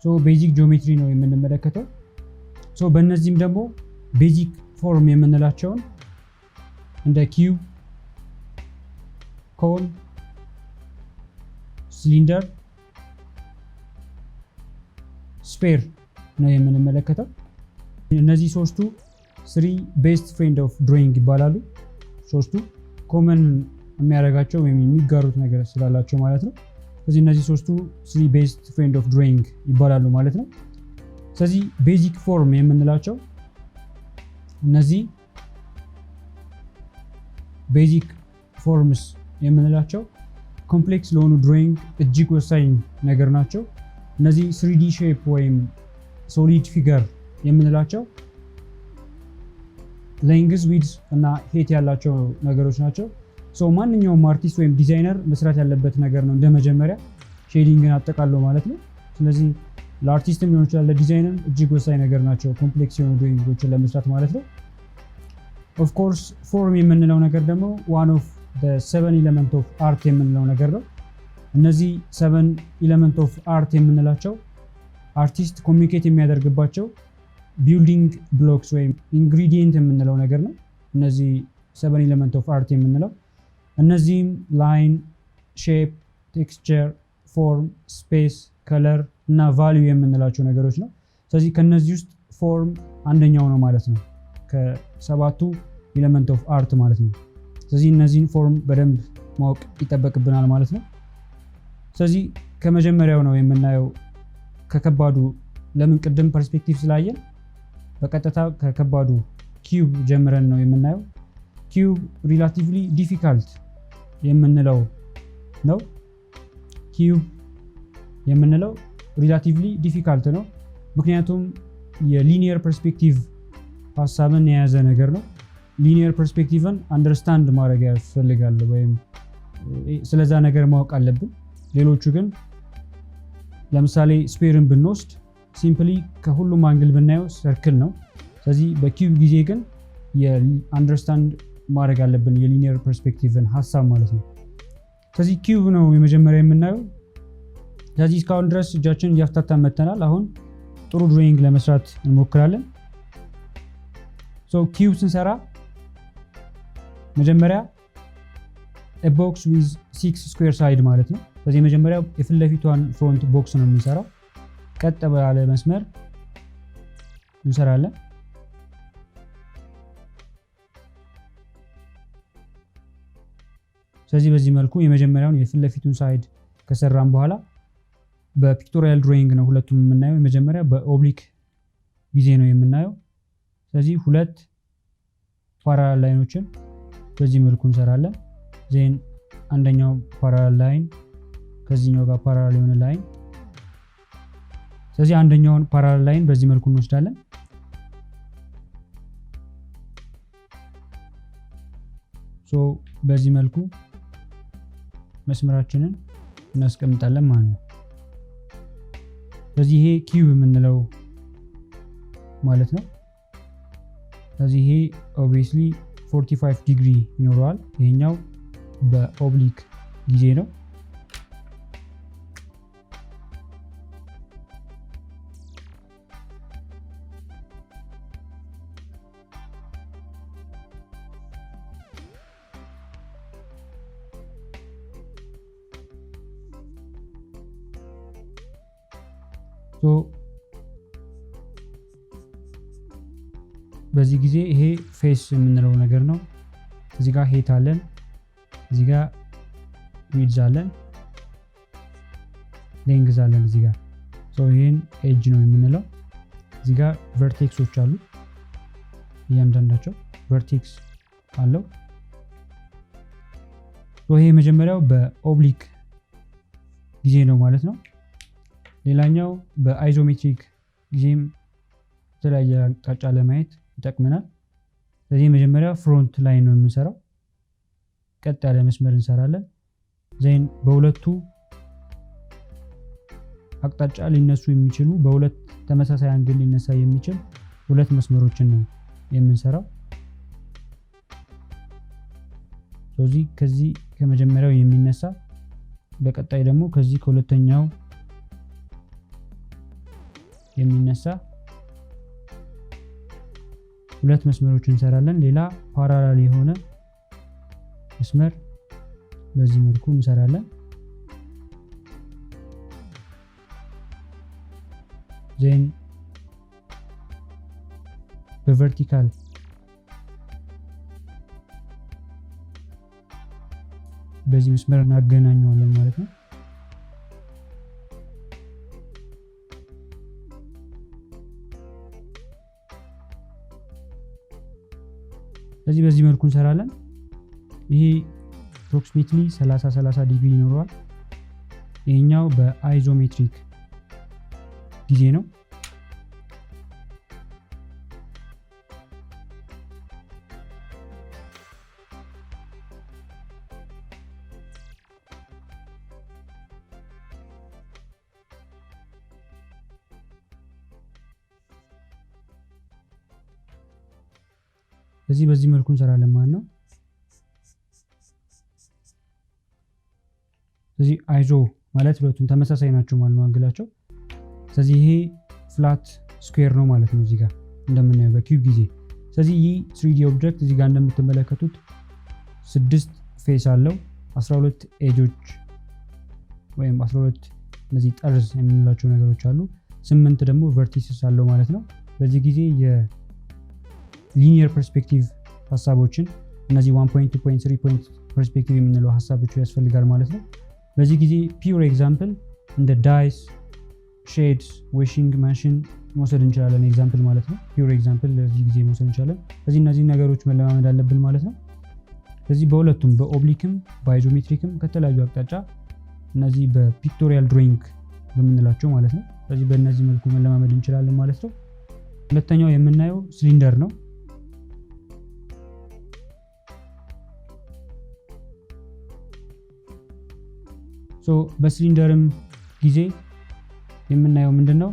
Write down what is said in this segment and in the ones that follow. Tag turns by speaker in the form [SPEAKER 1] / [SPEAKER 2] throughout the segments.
[SPEAKER 1] ሶ ቤዚክ ጂኦሜትሪ ነው የምንመለከተው። ሶ በእነዚህም ደግሞ ቤዚክ ፎርም የምንላቸውን እንደ ኪዩብ፣ ኮን፣ ሲሊንደር፣ ስፌር ነው የምንመለከተው። እነዚህ ሶስቱ ስሪ ቤስት ፍሬንድ ኦፍ ድሮይንግ ይባላሉ። ሶስቱ ኮመን የሚያደርጋቸው ወይም የሚጋሩት ነገር ስላላቸው ማለት ነው። ስለዚህ እነዚህ ሶስቱ ስሪ ቤስት ፍሬንድ ኦፍ ድሮይንግ ይባላሉ ማለት ነው። ስለዚህ ቤዚክ ፎርም የምንላቸው እነዚህ ቤዚክ ፎርምስ የምንላቸው ኮምፕሌክስ ለሆኑ ድሮይንግ እጅግ ወሳኝ ነገር ናቸው። እነዚህ 3D ሼፕ ወይም ሶሊድ ፊገር የምንላቸው ሌንግዝ፣ ዊድዝ እና ሄት ያላቸው ነገሮች ናቸው። ሶ ማንኛውም አርቲስት ወይም ዲዛይነር መስራት ያለበት ነገር ነው እንደመጀመሪያ ሼዲንግን አጠቃለው ማለት ነው። ስለዚህ ለአርቲስትም ሊሆን ይችላል ለዲዛይነር እጅግ ወሳኝ ነገር ናቸው ኮምፕሌክስ የሆኑ ድሮይንጎችን ለመስራት ማለት ነው። ኦፍ ኮርስ ፎርም የምንለው ነገር ደግሞ ዋን ኦፍ ዘ 7 ኤሌመንት ኦፍ አርት የምንለው ነገር ነው። እነዚህ 7 ኤሌመንት ኦፍ አርት የምንላቸው አርቲስት ኮሚኒኬት የሚያደርግባቸው ቢልዲንግ ብሎክስ ወይም ኢንግሪዲየንት የምንለው ነገር ነው። እነዚህ 7 ኤሌመንት ኦፍ አርት የምንለው እነዚህም ላይን፣ ሼፕ፣ ቴክስቸር፣ ፎርም፣ ስፔስ፣ ከለር እና ቫልዩ የምንላቸው ነገሮች ነው። ስለዚህ ከነዚህ ውስጥ ፎርም አንደኛው ነው ማለት ነው ከሰባቱ ኤሌመንት ኦፍ አርት ማለት ነው። ስለዚህ እነዚህን ፎርም በደንብ ማወቅ ይጠበቅብናል ማለት ነው። ስለዚህ ከመጀመሪያው ነው የምናየው ከከባዱ። ለምን ቅድም ፐርስፔክቲቭ ስላየን በቀጥታ ከከባዱ ኪዩብ ጀምረን ነው የምናየው። ኪዩብ ሪላቲቭሊ ዲፊካልት የምንለው ነው። ኪዩብ የምንለው ሪላቲቭሊ ዲፊካልት ነው ምክንያቱም የሊኒየር ፐርስፔክቲቭ ሀሳብን የያዘ ነገር ነው። ሊኒየር ፐርስፔክቲቭን አንደርስታንድ ማድረግ ያስፈልጋል ወይም ስለዛ ነገር ማወቅ አለብን። ሌሎቹ ግን ለምሳሌ ስፔርን ብንወስድ ሲምፕሊ ከሁሉም አንግል ብናየው ሰርክል ነው። ስለዚህ በኪዩብ ጊዜ ግን የአንደርስታንድ ማድረግ አለብን የሊኒየር ፐርስፔክቲቭን ሀሳብ ማለት ነው። ስለዚህ ኪዩብ ነው የመጀመሪያ የምናየው። ስለዚህ እስካሁን ድረስ እጃችን እያፍታታን መተናል። አሁን ጥሩ ድሮይንግ ለመስራት እንሞክራለን። ኪዩብ ስንሰራ መጀመሪያ ቦክስ ዊዝ 6 ስኩዌር ሳይድ ማለት ነው። ስለዚህ መጀመሪያው የፊት ለፊቷን ፍሮንት ቦክስ ነው የምንሰራው። ቀጥ ባለ መስመር እንሰራለን። ስለዚህ በዚህ መልኩ የመጀመሪያውን የፊት ለፊቱን ሳይድ ከሰራን በኋላ በፒክቶሪያል ድሮይንግ ነው ሁለቱም የምናየው። የመጀመሪያ በኦብሊክ ጊዜ ነው የምናየው። ስለዚህ ሁለት ፓራላል ላይኖችን በዚህ መልኩ እንሰራለን። ዜን አንደኛው ፓራላል ላይን ከዚህኛው ጋር ፓራላል የሆነ ላይን። ስለዚህ አንደኛውን ፓራላል ላይን በዚህ መልኩ እንወስዳለን። በዚህ መልኩ መስመራችንን እናስቀምጣለን ማለት ነው። ስለዚህ ይሄ ኪዩብ የምንለው ማለት ነው። ስለዚህ ይሄ ኦብቪየስሊ 45 ዲግሪ ይኖረዋል። ይሄኛው በኦብሊክ ጊዜ ነው። በዚህ ጊዜ ይሄ ፌስ የምንለው ነገር ነው። እዚህ ጋር ሄት አለን፣ እዚህ ጋር ዊድዝ አለን፣ ሌንግዝ አለን እዚህ ጋር። ይሄን ኤጅ ነው የምንለው። እዚህ ጋር ቨርቴክሶች አሉ፣ እያንዳንዳቸው ቨርቴክስ አለው። ይሄ መጀመሪያው በኦብሊክ ጊዜ ነው ማለት ነው። ሌላኛው በአይዞሜትሪክ ጊዜም የተለያየ አቅጣጫ ለማየት ይጠቅመናል። ስለዚህ መጀመሪያ ፍሮንት ላይን ነው የምንሰራው። ቀጥ ያለ መስመር እንሰራለን። ዜን በሁለቱ አቅጣጫ ሊነሱ የሚችሉ በሁለት ተመሳሳይ አንግል ሊነሳ የሚችል ሁለት መስመሮችን ነው የምንሰራው። ስለዚህ ከዚህ ከመጀመሪያው የሚነሳ በቀጣይ ደግሞ ከዚህ ከሁለተኛው የሚነሳ ሁለት መስመሮች እንሰራለን። ሌላ ፓራላል የሆነ መስመር በዚህ መልኩ እንሰራለን። ዜን በቨርቲካል በዚህ መስመር እናገናኘዋለን ማለት ነው። ስለዚህ በዚህ መልኩ እንሰራለን። ይሄ አፕሮክሲሜትሊ 30 ዲግሪ ይኖረዋል። ይሄኛው በአይዞሜትሪክ ጊዜ ነው። በዚህ መልኩ እንሰራለን ማለት ነው። ስለዚህ አይዞ ማለት ሁለቱም ተመሳሳይ ናቸው ማለት ነው አንግላቸው። ስለዚህ ይሄ ፍላት ስኩዌር ነው ማለት ነው እዚህ ጋር እንደምናየው በኪዩብ ጊዜ። ስለዚህ ይህ 3D ኦብጀክት እዚህ ጋር እንደምትመለከቱት 6 ፌስ አለው፣ 12 ኤጆች ወይም 12 እነዚህ ጠርዝ የምንላቸው ነገሮች አሉ፣ 8 ደግሞ ቨርቲስስ አለው ማለት ነው። በዚህ ጊዜ ሊኒየር ፐርስፔክቲቭ ሀሳቦችን እነዚህ 1 ፖይንት 2 ፖይንት 3 ፖይንት ፐርስፔክቲቭ የምንለው ሀሳቦች ያስፈልጋል ማለት ነው። በዚህ ጊዜ ፒውር ኤግዛምፕል እንደ ዳይስ፣ ሼድስ፣ ዊሽንግ ማሽን መውሰድ እንችላለን ኤግዛምፕል ማለት ነው። ፒውር ኤግዛምፕል ለዚህ ጊዜ መውሰድ እንችላለን። ስለዚህ እነዚህ ነገሮች መለማመድ አለብን ማለት ነው። ስለዚህ በሁለቱም በኦብሊክም በአይዞሜትሪክም ከተለያዩ አቅጣጫ እነዚህ በፒክቶሪያል ድሮይንግ በምንላቸው ማለት ነው። ስለዚህ በእነዚህ መልኩ መለማመድ እንችላለን ማለት ነው። ሁለተኛው የምናየው ሲሊንደር ነው። በሲሊንደርም ጊዜ የምናየው ምንድነው?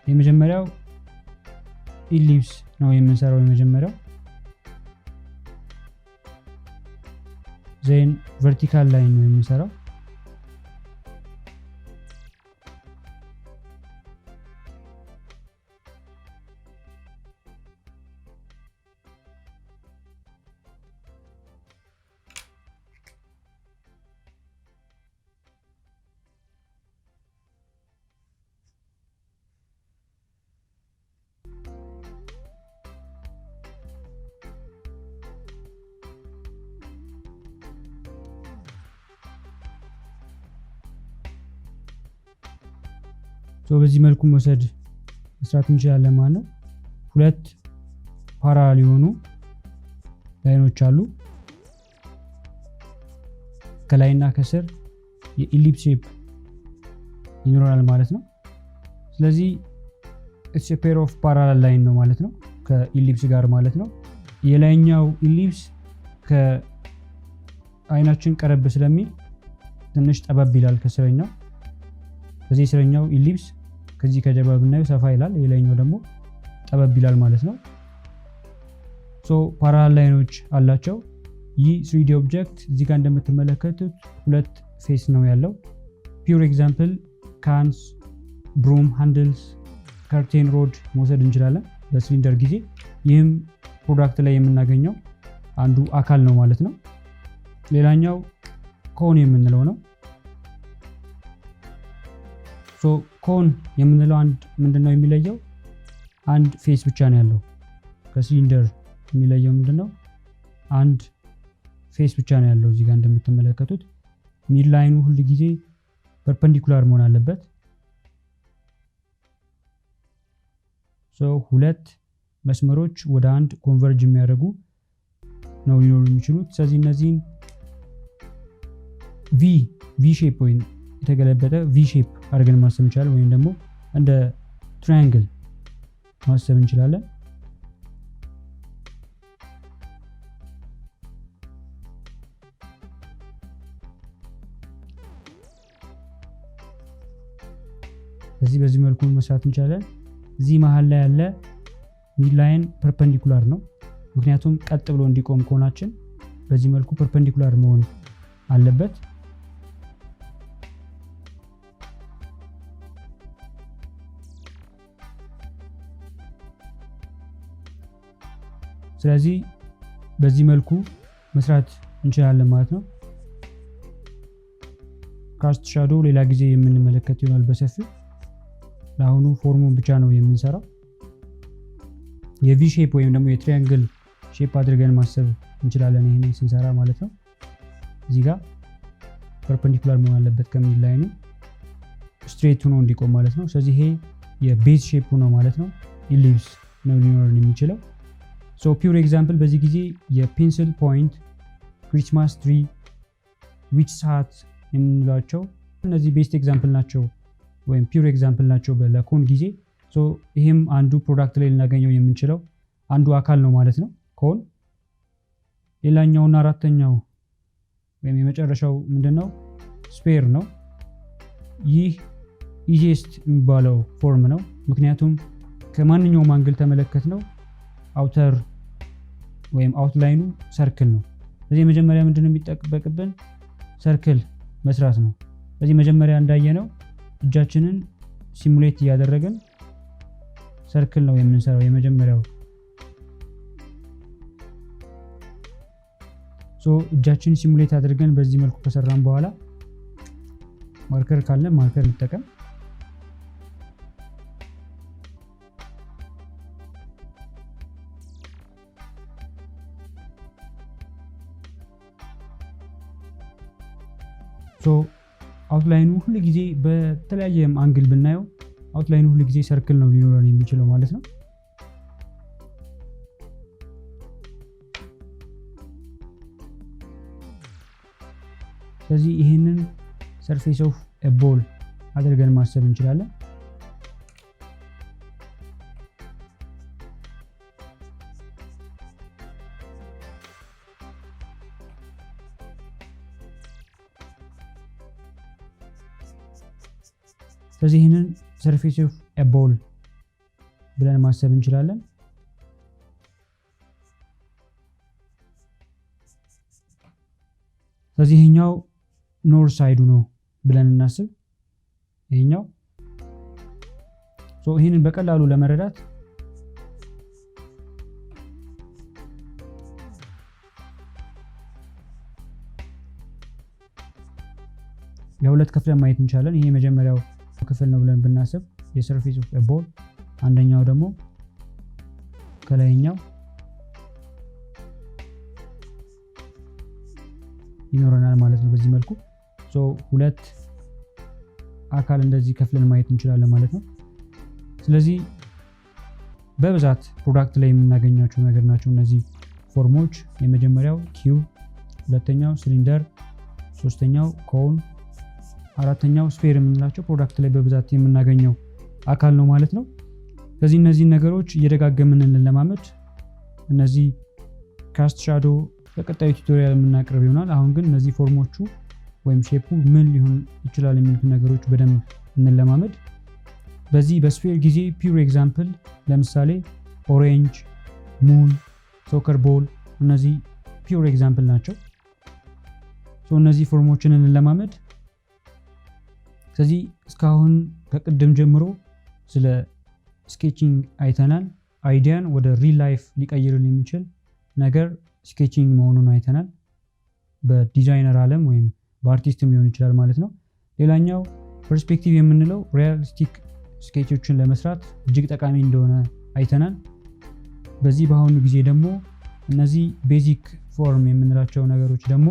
[SPEAKER 1] የመጀመሪያው ኢሊፕስ ነው የምንሰራው የመጀመሪያው። ዜን ቨርቲካል ላይን ነው የምንሰራው። በዚህ መልኩ መስራት እንችላለን ማለት ነው። ሁለት ፓራላል የሆኑ ላይኖች አሉ። ከላይና ከስር የኢሊፕስ ሼፕ ይኖራል ማለት ነው። ስለዚህ ኢትስ ኤ ፔር ኦፍ ፓራላል ላይን ነው ማለት ነው ከኢሊፕስ ጋር ማለት ነው። የላይኛው ኢሊፕስ ከአይናችን ቀረብ ስለሚል ትንሽ ጠበብ ይላል ከስረኛው። ስለዚህ ስረኛው ኢሊፕስ ከዚህ ከጀርባ ብናየው ሰፋ ይላል፣ የላይኛው ደግሞ ጠበብ ይላል ማለት ነው። ፓራላል ላይኖች አላቸው። ይህ 3D ኦብጀክት እዚህ ጋር እንደምትመለከቱት ሁለት ፌስ ነው ያለው። ፒውር ኤግዛምፕል ካንስ፣ ብሩም ሃንድልስ፣ ከርቴን ሮድ መውሰድ እንችላለን በሲሊንደር ጊዜ። ይህም ፕሮዳክት ላይ የምናገኘው አንዱ አካል ነው ማለት ነው። ሌላኛው ኮን የምንለው ነው። ኮን የምንለው ምንድነው የሚለየው? አንድ ፌስ ብቻ ነው ያለው። ከሲሊንደር የሚለየው ምንድነው? አንድ ፌስ ብቻ ነው ያለው። እዚህ ጋር እንደምትመለከቱት ሚድ ላይኑ ሁሉ ጊዜ ፐርፐንዲኩላር መሆን አለበት። ሁለት መስመሮች ወደ አንድ ኮንቨርጅ የሚያደርጉ ነው ሊኖሩ የሚችሉት። ስለዚህ እነዚህን ቪ ሼፕ ወይም የተገለበጠ ቪ ሼፕ አድርገን ማሰብ እንችላለን፣ ወይም ደግሞ እንደ ትራያንግል ማሰብ እንችላለን። በዚህ መልኩ መስራት እንችላለን። እዚህ መሀል ላይ ያለ ሚድ ላይን ፐርፐንዲኩላር ነው፣ ምክንያቱም ቀጥ ብሎ እንዲቆም ኮናችን በዚህ መልኩ ፐርፐንዲኩላር መሆን አለበት። ስለዚህ በዚህ መልኩ መስራት እንችላለን ማለት ነው። ካስት ሻዶ ሌላ ጊዜ የምንመለከት ይሆናል በሰፊው። ለአሁኑ ፎርሙን ብቻ ነው የምንሰራው። የቪ ሼፕ ወይም ደግሞ የትሪያንግል ሼፕ አድርገን ማሰብ እንችላለን ይሄንን ስንሰራ ማለት ነው። እዚህ ጋር ፐርፔንዲኩላር መሆን አለበት ከሚል ላይኑ ስትሬት ሆኖ እንዲቆም ማለት ነው። ስለዚህ ይሄ የቤዝ ሼፕ ነው ማለት ነው። ኢሊፕስ ነው ሊኖረን የሚችለው። ሶ ፒውር ኤግዛምፕል በዚህ ጊዜ የፔንስል ፖይንት፣ ክሪስማስ ትሪ፣ ዊች ሃት የምንላቸው እነዚህ ቤስት ኤግዛምፕል ናቸው ወይም ፒውር ኤግዛምፕል ናቸው ለኮን ጊዜ። ሶ ይህም አንዱ ፕሮዳክት ላይ ልናገኘው የምንችለው አንዱ አካል ነው ማለት ነው ኮን። ሌላኛውና አራተኛው ወይም የመጨረሻው ምንድነው? ስፌር ነው። ይህ ኢዚየስት የሚባለው ፎርም ነው። ምክንያቱም ከማንኛውም አንግል ተመለከት ነው አውተር ወይም አውትላይኑ ሰርክል ነው። ስለዚህ መጀመሪያ ምንድነው የሚጠበቅብን? ሰርክል መስራት ነው። ስለዚህ መጀመሪያ እንዳየነው እጃችንን ሲሙሌት እያደረግን ሰርክል ነው የምንሰራው የመጀመሪያው። ሶ እጃችንን ሲሙሌት አድርገን በዚህ መልኩ ከሰራን በኋላ ማርከር ካለ ማርከር እንጠቀም። ሶ አውትላይኑ ሁሉ ጊዜ በተለያየ አንግል ብናየው አውትላይኑ ሁሉ ጊዜ ሰርክል ነው ሊኖረን የሚችለው ማለት ነው። ስለዚህ ይሄንን ሰርፌስ ኦፍ ኤ ቦል አድርገን ማሰብ እንችላለን። ስለዚህ ይሄንን ሰርፌስ ኦፍ ኤ ቦል ብለን ማሰብ እንችላለን። ስለዚህ ይሄኛው ኖርዝ ሳይዱ ነው ብለን እናስብ። ይሄኛው ይህንን በቀላሉ ለመረዳት ለሁለት ከፍለን ማየት እንችላለን። ይሄ የመጀመሪያው ክፍል ነው ብለን ብናስብ የሰርፌስ ኦፍ ኤ ቦል፣ አንደኛው ደግሞ ከላይኛው ይኖረናል ማለት ነው። በዚህ መልኩ ሁለት አካል እንደዚህ ከፍለን ማየት እንችላለን ማለት ነው። ስለዚህ በብዛት ፕሮዳክት ላይ የምናገኛቸው ነገር ናቸው እነዚህ ፎርሞች። የመጀመሪያው ኪዩብ፣ ሁለተኛው ሲሊንደር፣ ሶስተኛው ኮን፣ አራተኛው ስፌር የምንላቸው ፕሮዳክት ላይ በብዛት የምናገኘው አካል ነው ማለት ነው። ስለዚህ እነዚህ ነገሮች እየደጋገምን እንለማመድ። እነዚህ ካስት ሻዶ በቀጣዩ ቱቶሪያል የምናቀርብ ይሆናል። አሁን ግን እነዚህ ፎርሞቹ ወይም ሼፑ ምን ሊሆን ይችላል የሚሉት ነገሮች በደንብ እንለማመድ። በዚህ በስፌር ጊዜ ፒውር ኤግዛምፕል ለምሳሌ ኦሬንጅ፣ ሙን፣ ሶከር ቦል እነዚህ ፒውር ኤግዛምፕል ናቸው። እነዚህ ፎርሞችን እንለማመድ። ስለዚህ እስካሁን ከቅድም ጀምሮ ስለ ስኬቺንግ አይተናል። አይዲያን ወደ ሪል ላይፍ ሊቀይርን የሚችል ነገር ስኬቺንግ መሆኑን አይተናል። በዲዛይነር ዓለም ወይም በአርቲስትም ሊሆን ይችላል ማለት ነው። ሌላኛው ፐርስፔክቲቭ የምንለው ሪያሊስቲክ ስኬቾችን ለመስራት እጅግ ጠቃሚ እንደሆነ አይተናል። በዚህ በአሁኑ ጊዜ ደግሞ እነዚህ ቤዚክ ፎርም የምንላቸው ነገሮች ደግሞ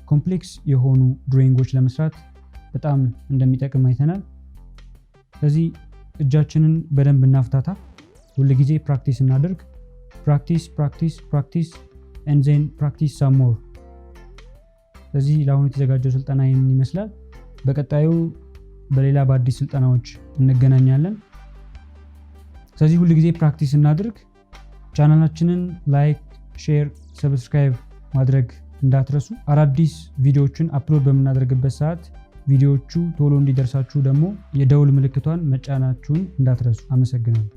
[SPEAKER 1] ኮምፕሌክስ የሆኑ ድሮይንጎች ለመስራት በጣም እንደሚጠቅም አይተናል። ስለዚህ እጃችንን በደንብ እናፍታታ፣ ሁል ጊዜ ፕራክቲስ እናድርግ። ፕራክቲስ ፕራክቲስ ፕራክቲስ and then practice some more። ስለዚህ ለአሁኑ የተዘጋጀው ስልጠና ይህንን ይመስላል። በቀጣዩ በሌላ በአዲስ ስልጠናዎች እንገናኛለን። ስለዚህ ሁል ጊዜ ፕራክቲስ እናድርግ። ቻናላችንን ላይክ፣ ሼር፣ ሰብስክራይብ ማድረግ እንዳትረሱ። አዳዲስ ቪዲዮዎችን አፕሎድ በምናደርግበት ሰዓት ቪዲዮዎቹ ቶሎ እንዲደርሳችሁ ደግሞ የደውል ምልክቷን መጫናችሁን እንዳትረሱ። አመሰግናለሁ።